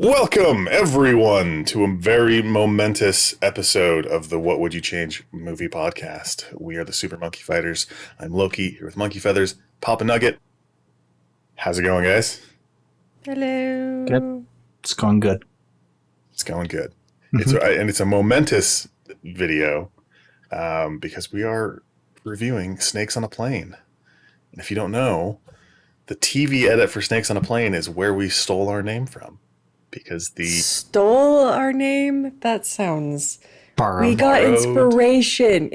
Welcome, everyone, to a very momentous episode of the What Would You Change movie podcast. We are the Super Monkey Fighters. I'm Loki, here with Monkey Feathers, Papa Nugget. How's it going, guys? Hello. Good. It's going good. It's going good. It's a momentous video because we are reviewing Snakes on a Plane. And if you don't know, the TV edit for Snakes on a Plane is where we stole our name from. Because Stole our name? That sounds... Borrowed. We got inspiration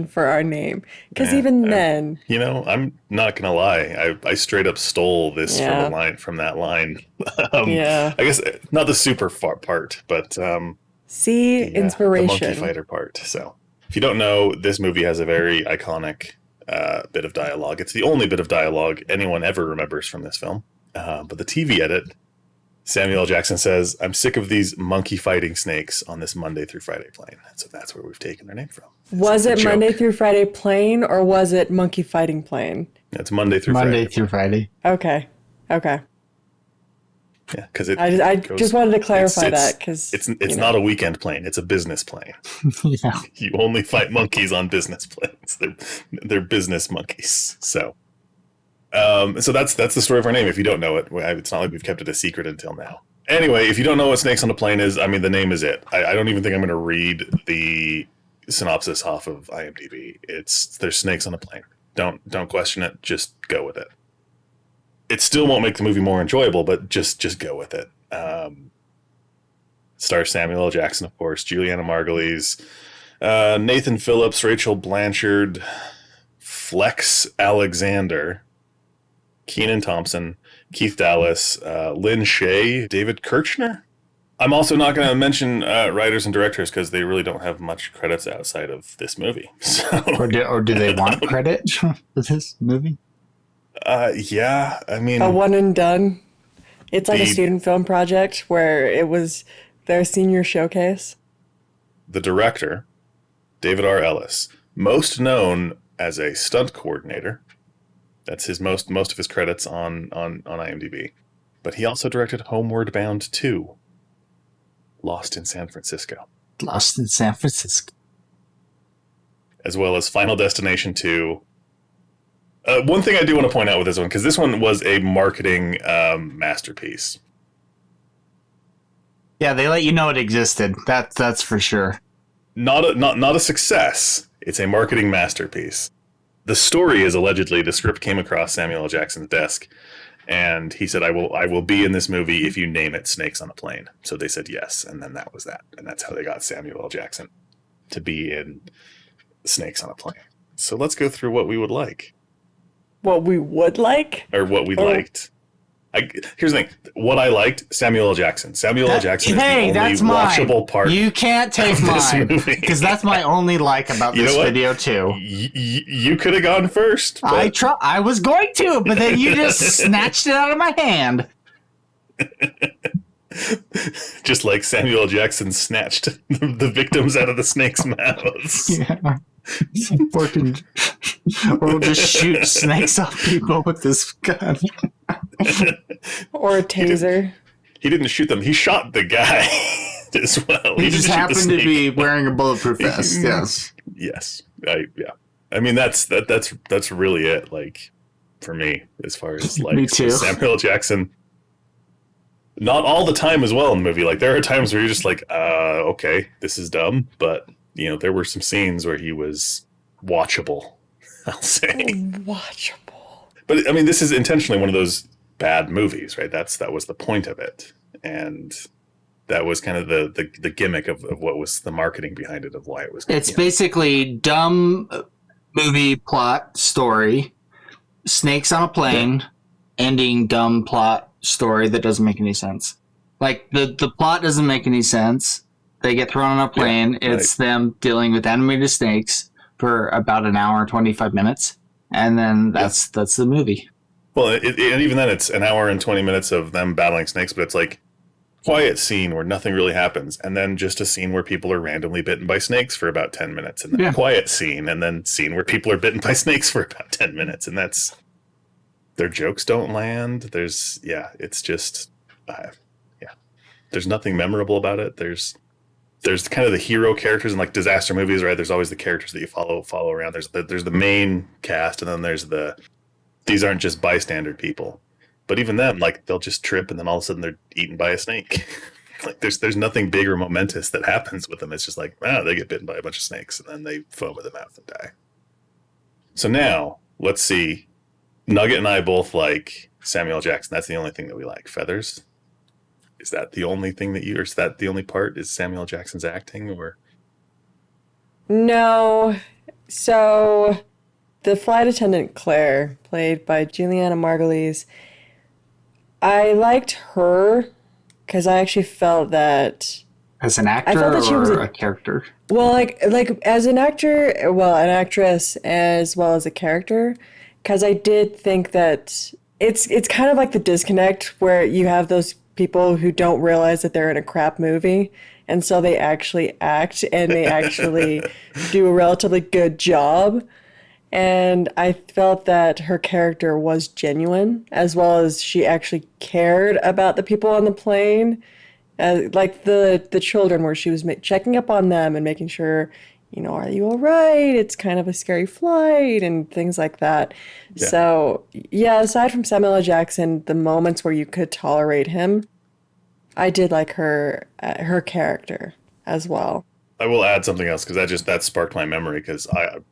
for our name. Because then... You know, I'm not going to lie. I straight up stole this from that line. I guess not the super far part, but... inspiration. The monkey fighter part. So, if you don't know, this movie has a very iconic bit of dialogue. It's the only bit of dialogue anyone ever remembers from this film. But the TV edit... Samuel L. Jackson says, "I'm sick of these monkey fighting snakes on this Monday through Friday plane." So that's where we've taken their name from. Was it Monday through Friday plane or was it monkey fighting plane? It's Monday through Friday. Monday through Friday. Okay. Yeah, because I just wanted to clarify that because it's not a weekend plane; it's a business plane. Yeah. You only fight monkeys on business planes. They're business monkeys. So that's the story of our name. If you don't know it, it's not like we've kept it a secret until now. Anyway, if you don't know what Snakes on a Plane is, I mean, the name is it. I don't even think I'm going to read the synopsis off of IMDb. There's snakes on a plane. Don't question it. Just go with it. It still won't make the movie more enjoyable, but just go with it. Stars Samuel L. Jackson, of course, Julianna Margulies, Nathan Phillips, Rachel Blanchard, Flex Alexander, Kenan Thompson, Keith Dallas, Lynn Shay, David Koechner. I'm also not going to mention writers and directors because they really don't have much credits outside of this movie. So, or do they want credit for this movie? Yeah, I mean... A one and done. It's like a student film project where it was their senior showcase. The director, David R. Ellis, most known as a stunt coordinator. That's his most of his credits on IMDb. But he also directed Homeward Bound 2, Lost in San Francisco. Lost in San Francisco. As well as Final Destination 2. One thing I do want to point out with this one, because this one was a marketing masterpiece. Yeah, they let you know it existed. That's for sure. Not a success. It's a marketing masterpiece. The story is allegedly the script came across Samuel L. Jackson's desk, and he said, I will be in this movie if you name it Snakes on a Plane. So they said yes, and then that was that. And that's how they got Samuel L. Jackson to be in Snakes on a Plane. So let's go through what we would like. What we would like? Or what we liked. Here's the thing. What I liked, Samuel L. Jackson. Samuel L. Jackson is the only watchable part. You can't take mine, because that's my only like about this video, too. You could have gone first. I was going to, but then you just snatched it out of my hand. Just like Samuel L. Jackson snatched the victims out of the snakes' mouths. Yeah. We'll just shoot snakes off people with this gun. Or a taser. He didn't shoot them. He shot the guy as well. He just happened to be wearing a bulletproof vest. Yes. Yes. I mean, that's really it. Like, for me, as far as like me too. Samuel L. Jackson. Not all the time as well in the movie. Like, there are times where you're just like, okay, this is dumb, but there were some scenes where he was watchable. I'll say watchable. But I mean, this is intentionally one of those bad movies, right? That was the point of it, and that was kind of the gimmick of what was the marketing behind it, of why it was. It's basically dumb movie plot story, snakes on a plane, ending dumb plot story that doesn't make any sense. Like the plot doesn't make any sense. They get thrown on a plane. It's them dealing with animated snakes for about an hour and 25 minutes, and then that's the movie. Well, and even then, it's an hour and 20 minutes of them battling snakes, but it's like quiet scene where nothing really happens, and then just a scene where people are randomly bitten by snakes for about 10 minutes, and then quiet scene, and then scene where people are bitten by snakes for about 10 minutes, and that's... Their jokes don't land. It's just... there's nothing memorable about it. There's kind of the hero characters in like disaster movies, right? There's always the characters that you follow around. There's the main cast, and then there's these aren't just bystander people. But even them, like, they'll just trip and then all of a sudden they're eaten by a snake. Like there's nothing big or momentous that happens with them. It's just like, they get bitten by a bunch of snakes and then they foam at the mouth and die. So now, let's see. Nugget and I both like Samuel Jackson. That's the only thing that we like. Feathers? Is that the only thing that or is that the only part? Is Samuel Jackson's acting, or? No. So, the flight attendant Claire, played by Julianna Margulies, I liked her because I actually felt that as an actor, that she was a character. Well, like as an actor, well, an actress as well as a character, because I did think that it's kind of like the disconnect where you have those people who don't realize that they're in a crap movie, and so they actually act and they actually do a relatively good job. And I felt that her character was genuine, as well as she actually cared about the people on the plane, like the children, where she was checking up on them and making sure, are you all right? It's kind of a scary flight and things like that. Yeah. So, yeah, aside from Samuel L. Jackson, the moments where you could tolerate him, I did like her character as well. I will add something else because that sparked my memory, because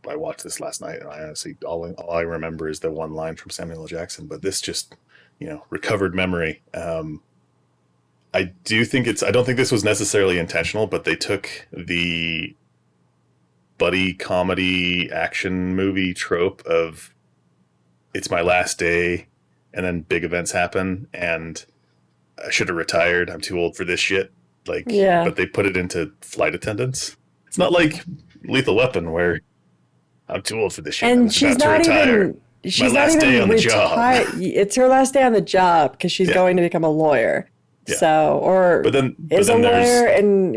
I watched this last night and I honestly all I remember is the one line from Samuel L. Jackson, but this just recovered memory. I don't think this was necessarily intentional, but they took the buddy comedy action movie trope of it's my last day and then big events happen and I should have retired. I'm too old for this shit. But they put it into flight attendants. It's not like Lethal Weapon where I'm too old for this shit. And she's not even. She's not even retired. It's her last day on the job because she's going to become a lawyer. Yeah. So, but then a lawyer, and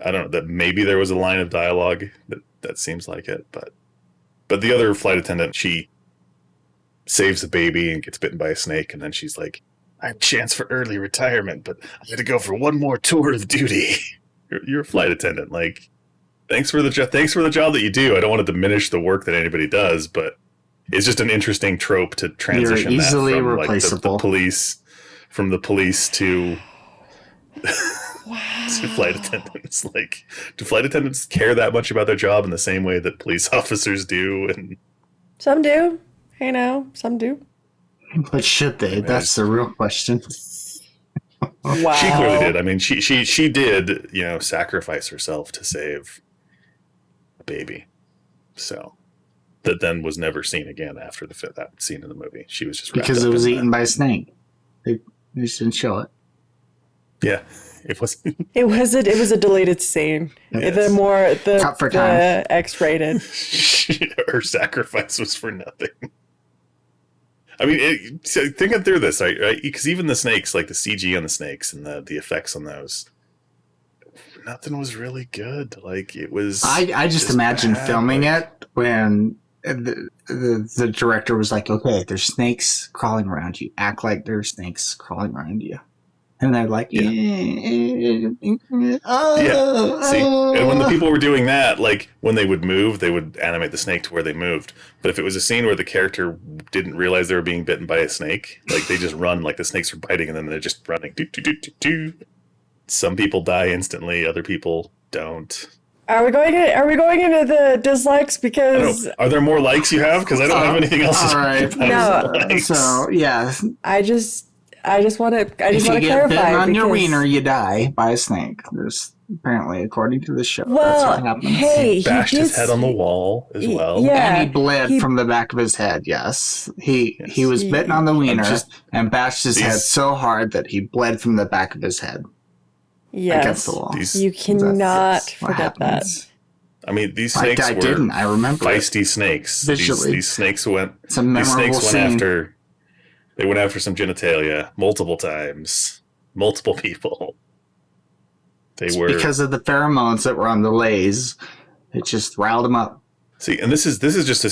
I don't know, that maybe there was a line of dialogue that seems like it, but the other flight attendant, she saves a baby and gets bitten by a snake, and then she's like, I have a chance for early retirement, but I had to go for one more tour of duty. You're a flight attendant. Like, thanks for the job that you do. I don't want to diminish the work that anybody does, but it's just an interesting trope to transition. You're easily that from replaceable. From the police to to flight attendants. Like, do flight attendants care that much about their job in the same way that police officers do? And some do. Some do. But should they? That's the real question. Wow. She clearly did. I mean, she did, sacrifice herself to save a baby. So that then was never seen again after that scene in the movie. She was just because it was eaten by a snake. They just didn't show it. Yeah, it was. It was a deleted scene. Yes. The X-rated. Her sacrifice was for nothing. I mean, thinking through this, right? Because even the snakes, like the CG on the snakes and the effects on those, nothing was really good. Like, it was. I just imagine filming it when the director was like, "Okay, there's snakes crawling around you. Act like there's snakes crawling around you." And they're like, See, and when the people were doing that, like, when they would move, they would animate the snake to where they moved. But if it was a scene where the character didn't realize they were being bitten by a snake, like, they just run, like the snakes are biting, and then they're just running. Some people die instantly, other people don't. Are we going into the dislikes? Because are there more likes you have? Because I don't have anything else to say about No. So, yeah. I just want to clarify. If you get bitten on your wiener, you die by a snake. There's apparently, according to the show, that's what happens. Hey, he bashed his head on the wall as well. Yeah, and he bled from the back of his head. Yes, he was bitten on the wiener and bashed his head so hard that he bled from the back of his head. Yes, against the wall. You cannot forget that. I mean, these snakes I remember feisty snakes. These snakes went. It's a memorable scene. They went after some genitalia multiple times, multiple people. Because of the pheromones that were on the lays. It just riled them up. See, and this is just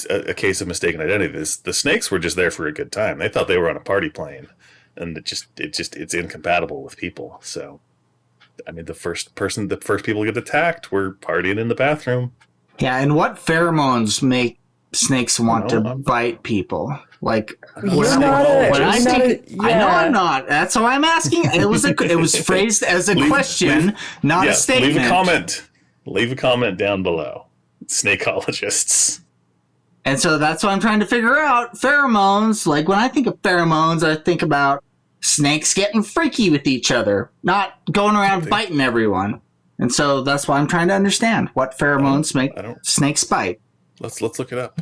a case of mistaken identity. The snakes were just there for a good time. They thought they were on a party plane, and it's incompatible with people. So, I mean, the first people get attacked were partying in the bathroom. Yeah, and what pheromones make snakes want to bite people? Like, I know I'm not. That's why I'm asking. It was phrased as a question, not a statement. Leave a comment down below. Snakeologists. And so that's what I'm trying to figure out. Pheromones. Like, when I think of pheromones, I think about snakes getting freaky with each other, not going around biting everyone. And so that's why I'm trying to understand what pheromones make snakes bite. Let's look it up.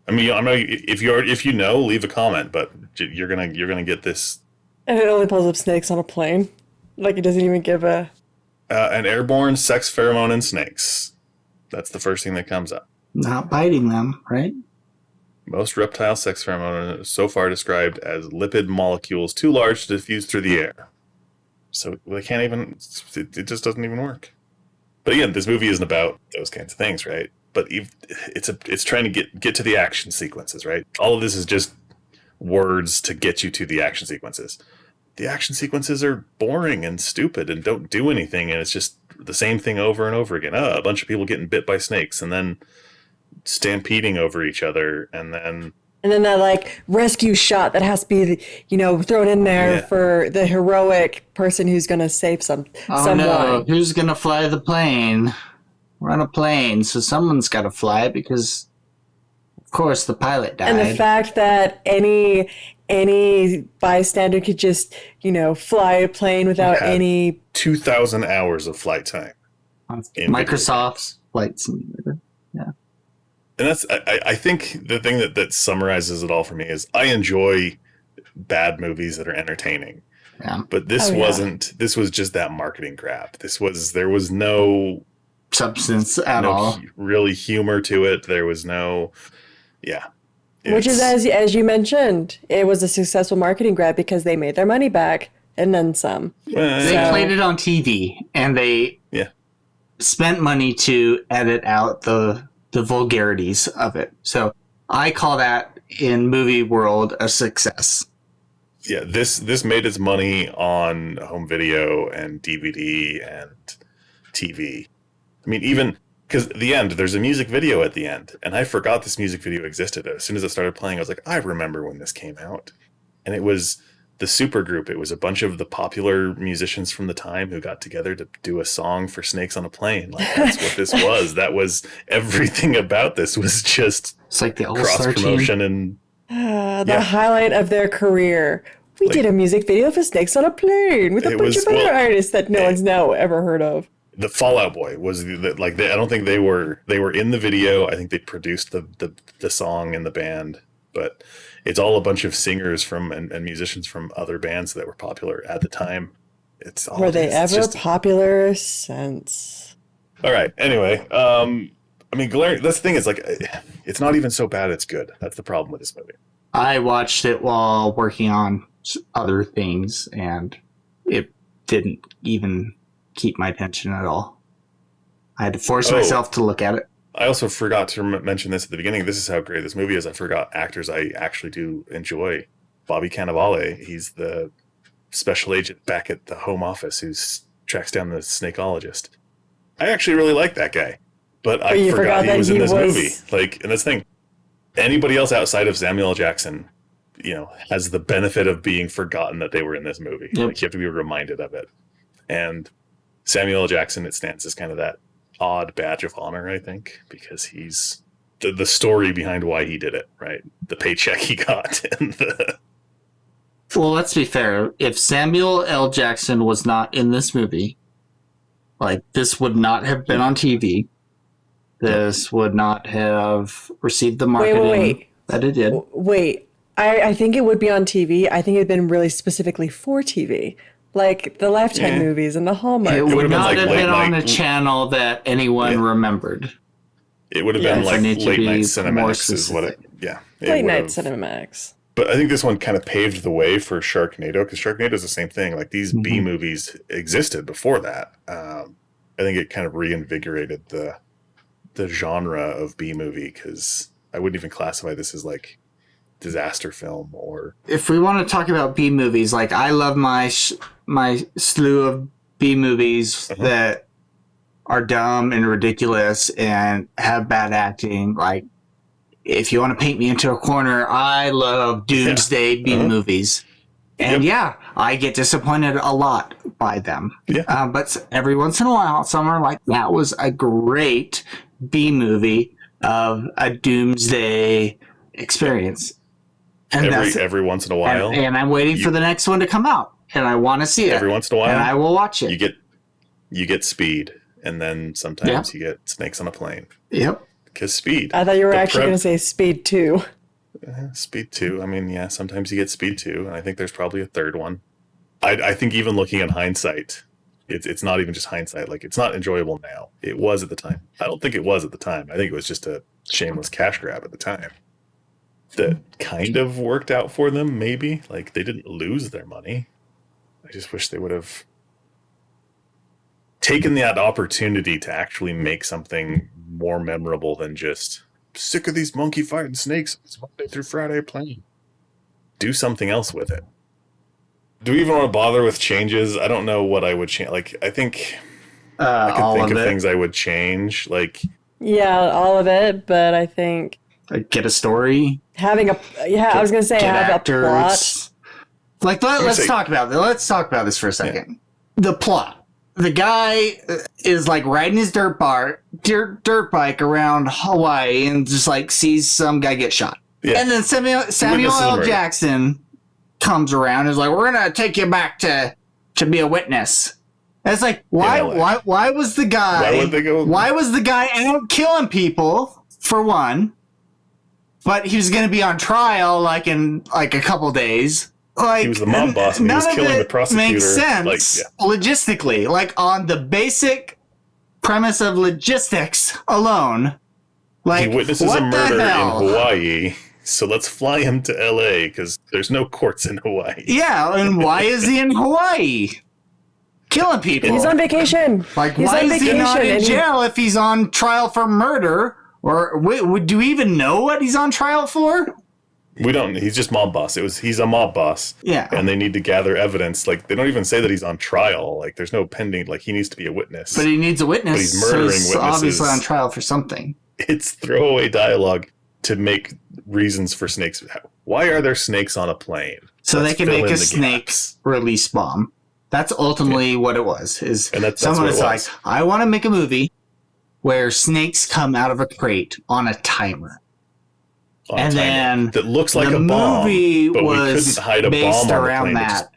I mean, I know if you know, leave a comment, but you're gonna get this. And it only pulls up snakes on a plane. Like, it doesn't even give a. An airborne sex pheromone in snakes. That's the first thing that comes up. Not biting them, right? Most reptile sex pheromone is so far described as lipid molecules too large to diffuse through the air. So they can't even. It just doesn't even work. But again, this movie isn't about those kinds of things, right? But it's trying to get to the action sequences, right? All of this is just words to get you to the action sequences. The action sequences are boring and stupid and don't do anything, and it's just the same thing over and over again. A bunch of people getting bit by snakes, and then stampeding over each other, and then that like rescue shot that has to be, thrown in there for the heroic person who's going to save someone. No, who's going to fly the plane? We're on a plane, so someone's got to fly because, of course, the pilot died. And the fact that any bystander could just, fly a plane without any 2,000 hours of flight time. Microsoft's Flight Simulator. Yeah. And that's, I think the thing that summarizes it all for me is I enjoy bad movies that are entertaining. Yeah. But this this was just that marketing grab. There was no substance at all. Really humor to it. There was no, Which is, as you mentioned, it was a successful marketing grab because they made their money back and then some. They played it on TV and they spent money to edit out the vulgarities of it. So I call that in movie world a success. Yeah, this made its money on home video and DVD and TV. I mean, even because at the end, there's a music video at the end, and I forgot this music video existed. As soon as it started playing, I was like, I remember when this came out. And it was the supergroup. It was a bunch of the popular musicians from the time who got together to do a song for Snakes on a Plane. Like, that's what this was. That was everything about this was just it's like the cross-promotion and the highlight of their career. We did a music video for Snakes on a Plane with a bunch of other artists that no one's now ever heard of. The Fall Out Boy was I don't think they were in the video. I think they produced the song and the band, but it's all a bunch of singers and musicians from other bands that were popular at the time. Were they ever popular since? All right. Anyway, I mean, that's the thing is like, it's not even so bad. It's good. That's the problem with this movie. I watched it while working on other things, and it didn't even keep my attention at all. I had to force myself to look at it. I also forgot to mention this at the beginning. This is how great this movie is. I forgot actors I actually do enjoy. Bobby Cannavale, he's the special agent back at the Home Office who tracks down the snakeologist. I actually really like that guy, but I forgot he was in this movie. Like, and this thing, anybody else outside of Samuel L. Jackson, has the benefit of being forgotten that they were in this movie. Yep. Like, you have to be reminded of it. And Samuel L. Jackson, it stands as kind of that odd badge of honor, I think, because he's the story behind why he did it, right? The paycheck he got. Well, let's be fair. If Samuel L. Jackson was not in this movie, like, this would not have been on TV. This would not have received the marketing that it did. Wait, I think it would be on TV. I think it had been really specifically for TV. Like the Lifetime movies and the Hallmark. It would not have been on a channel that anyone remembered. It would have been like late night Cinemax is what it. Yeah, late night Cinemax. But I think this one kind of paved the way for Sharknado, because Sharknado is the same thing. Like, these B movies existed before that. I think it kind of reinvigorated the genre of B movie, because I wouldn't even classify this as like disaster film or. If we want to talk about B movies, like I love my slew of B movies that are dumb and ridiculous and have bad acting. Like, if you want to paint me into a corner, I love doomsday B movies. And I get disappointed a lot by them. Yeah. But every once in a while, some are like, that was a great B movie of a doomsday experience. And every once in a while. And I'm waiting for the next one to come out. And I want to see it. Every once in a while. And I will watch it. You get Speed. And then sometimes you get Snakes on a Plane. Yep. Because Speed. I thought you were actually going to say Speed 2. Speed 2. I mean, sometimes you get Speed 2. And I think there's probably a third one. I think even looking in hindsight, it's not even just hindsight. Like, it's not enjoyable now. It was at the time. I don't think it was at the time. I think it was just a shameless cash grab at the time. That kind of worked out for them, maybe. Like, they didn't lose their money. I just wish they would have taken that opportunity to actually make something more memorable than just sick of these monkey fighting snakes. It's Monday through Friday playing. Do something else with it. Do we even want to bother with changes? I don't know what I would change. Like, I think I could think of things I would change. Like, all of it. But I think get a story. Having a I was gonna say have actors. A plot. Like, let's talk about this. Let's talk about this for a second. Yeah. The plot. The guy is like riding his dirt bike around Hawaii and just like sees some guy get shot. Yeah. And then Samuel L. Jackson comes around and is like, we're going to take you back to be a witness. And it's like, why was the guy, why was the guy out killing people, for one, but he was going to be on trial like in like a couple days. Like, he was the mob boss and he was killing the prosecutor. Makes sense logistically. Like, on the basic premise of logistics alone. Like, he witnesses a murder in Hawaii, so let's fly him to LA because there's no courts in Hawaii. Yeah, and why is he in Hawaii? Killing people. He's on vacation. Like, why is he not in jail if he's on trial for murder? Or do we even know what he's on trial for? We don't. He's just mob boss. He's a mob boss. Yeah. And they need to gather evidence. Like, they don't even say that he's on trial. Like, there's no pending. Like, he needs to be a witness. But he needs a witness. But he's murdering witnesses. Obviously on trial for something. It's throwaway dialogue to make reasons for snakes. Why are there snakes on a plane? So they can make a snake release bomb. That's ultimately what it was. Someone is like, I want to make a movie where snakes come out of a crate on a timer. And then that looks like a bomb, but we couldn't hide a bomb on the plane.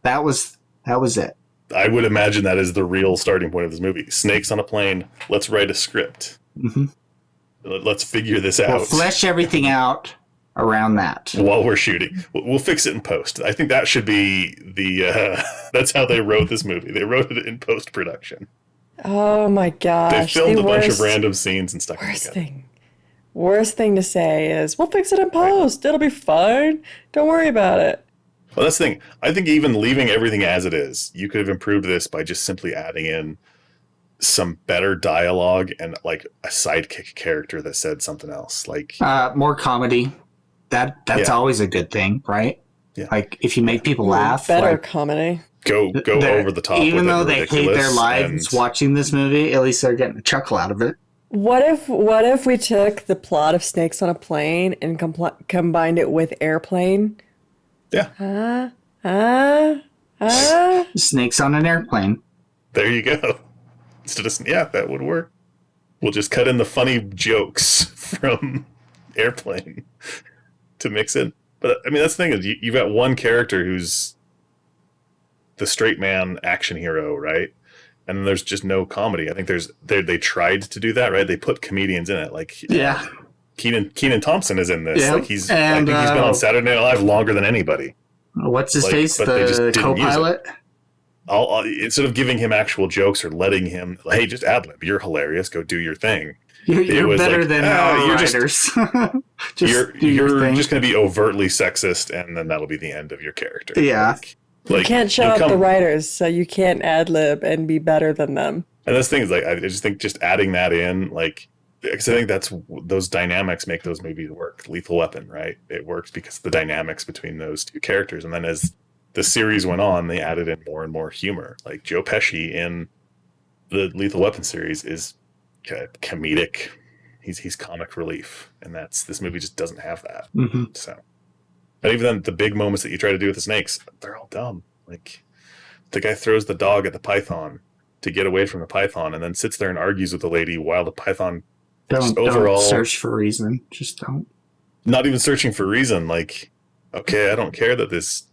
That was it. I would imagine that is the real starting point of this movie. Snakes on a plane. Let's write a script. Mm-hmm. Let's figure this out. We'll flesh everything out around that while we're shooting. We'll fix it in post. I think that should be the. That's how they wrote this movie. They wrote it in post production. Oh my gosh! They filmed a bunch of random scenes and stuff. Worst thing to say is, we'll fix it in post. It'll be fine. Don't worry about it. Well, that's the thing. I think even leaving everything as it is, you could have improved this by just simply adding in some better dialogue and like a sidekick character that said something else. Like more comedy. That's always a good thing, right? Yeah. Like, if you make people laugh. Better comedy. Go over the top. Even though they hate their lives watching this movie, at least they're getting a chuckle out of it. What if we took the plot of Snakes on a Plane and combined it with Airplane? Yeah. Snakes on an airplane. There you go. Instead of that would work. We'll just cut in the funny jokes from Airplane to mix in. But I mean, that's the thing is you've got one character who's the straight man action hero, right? And then there's just no comedy. I think they tried to do that, right? They put comedians in it, like Kenan Thompson is in this. Yeah. Like I think he's been on Saturday Night Live longer than anybody. What's his face? The co-pilot. Instead of giving him actual jokes or letting him, hey, just ad lib. You're hilarious. Go do your thing. You're better than writers. You're just going to be overtly sexist, and then that'll be the end of your character. Yeah. You can't shut up the writers, so you can't ad lib and be better than them. And this thing is like, I just think just adding that in, like, because I think those dynamics make those movies work. Lethal Weapon, right? It works because of the dynamics between those two characters. And then as the series went on, they added in more and more humor. Like Joe Pesci in the Lethal Weapon series is comedic. He's comic relief, and this movie just doesn't have that. Mm-hmm. So, but even then, the big moments that you try to do with the snakes, they're all dumb. Like the guy throws the dog at the python to get away from the python, and then sits there and argues with the lady while the python don't search for a reason. Just don't. Not even searching for reason. Like, okay, I don't care that this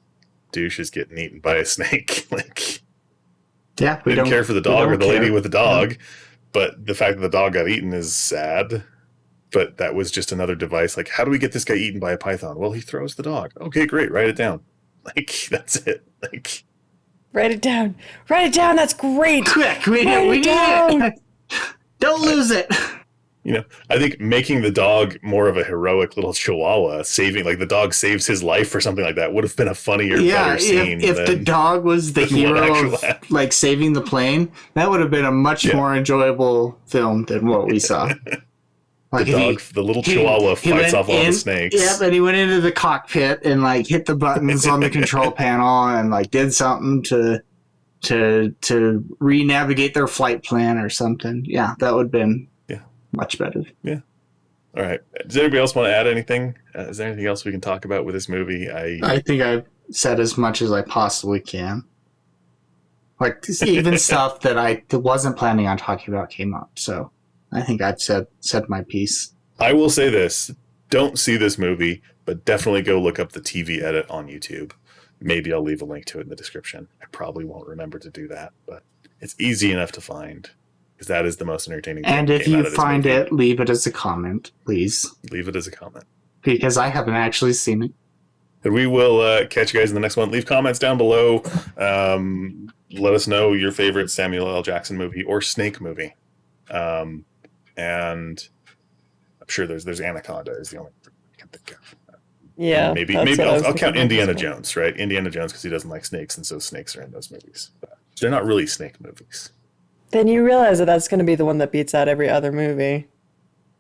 douche is getting eaten by a snake. Like, yeah, we don't care for the dog or the lady with the dog, but the fact that the dog got eaten is sad. But that was just another device. Like, how do we get this guy eaten by a python? Well, he throws the dog. Okay, great. Write it down. Like, that's it. Like, write it down. Write it down. That's great. Quick, we need it. Don't lose it. You know, I think making the dog more of a heroic little chihuahua, saving, like the dog saves his life or something like that, would have been a funnier, better scene. If the dog was the hero of like saving the plane, that would have been a much more enjoyable film than what we saw. Like the little chihuahua fights off all the snakes. Yep, and he went into the cockpit and like hit the buttons on the control panel and like did something to re-navigate their flight plan or something. Yeah, that would have been much better. Yeah. All right. Does anybody else want to add anything? Is there anything else we can talk about with this movie? I think I've said as much as I possibly can. Like even stuff that I wasn't planning on talking about came up. So I think I've said my piece. I will say this. Don't see this movie, but definitely go look up the TV edit on YouTube. Maybe I'll leave a link to it in the description. I probably won't remember to do that, but it's easy enough to find. Because that is the most entertaining thing. And if you find it, leave it as a comment, please. Leave it as a comment. Because I haven't actually seen it. And we will catch you guys in the next one. Leave comments down below. Let us know your favorite Samuel L. Jackson movie or Snake movie. And I'm sure there's Anaconda is the only thing I can think of. Yeah. Maybe I'll count Indiana Jones, right? Indiana Jones because he doesn't like snakes, and so snakes are in those movies. But they're not really snake movies. Then you realize that that's going to be the one that beats out every other movie.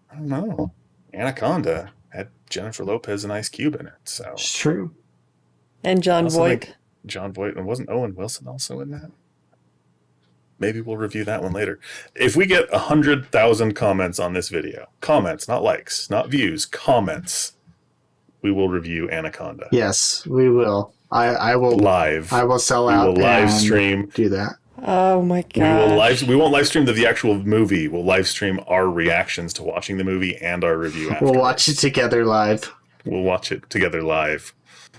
I don't know. Anaconda had Jennifer Lopez and Ice Cube in it, so it's true. And John Voight. John Voight, and wasn't Owen Wilson also in that? Maybe we'll review that one later. If we get 100,000 comments on this video, comments, not likes, not views, comments, we will review Anaconda. Yes, we will. I will live. I will sell out. We will live stream. Do that. Oh my god! We won't live stream the actual movie. We'll live stream our reactions to watching the movie and our review. We'll watch it together live. We'll watch it together live.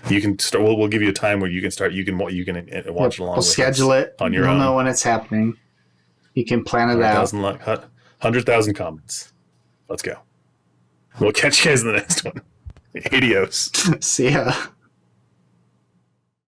You can start. We'll give you a time where you can start. You can watch along. We'll schedule it on your own. You'll know when it's happening. You can plan it out. 100,000 comments. Let's go. We'll catch you guys in the next one. Adios. See ya.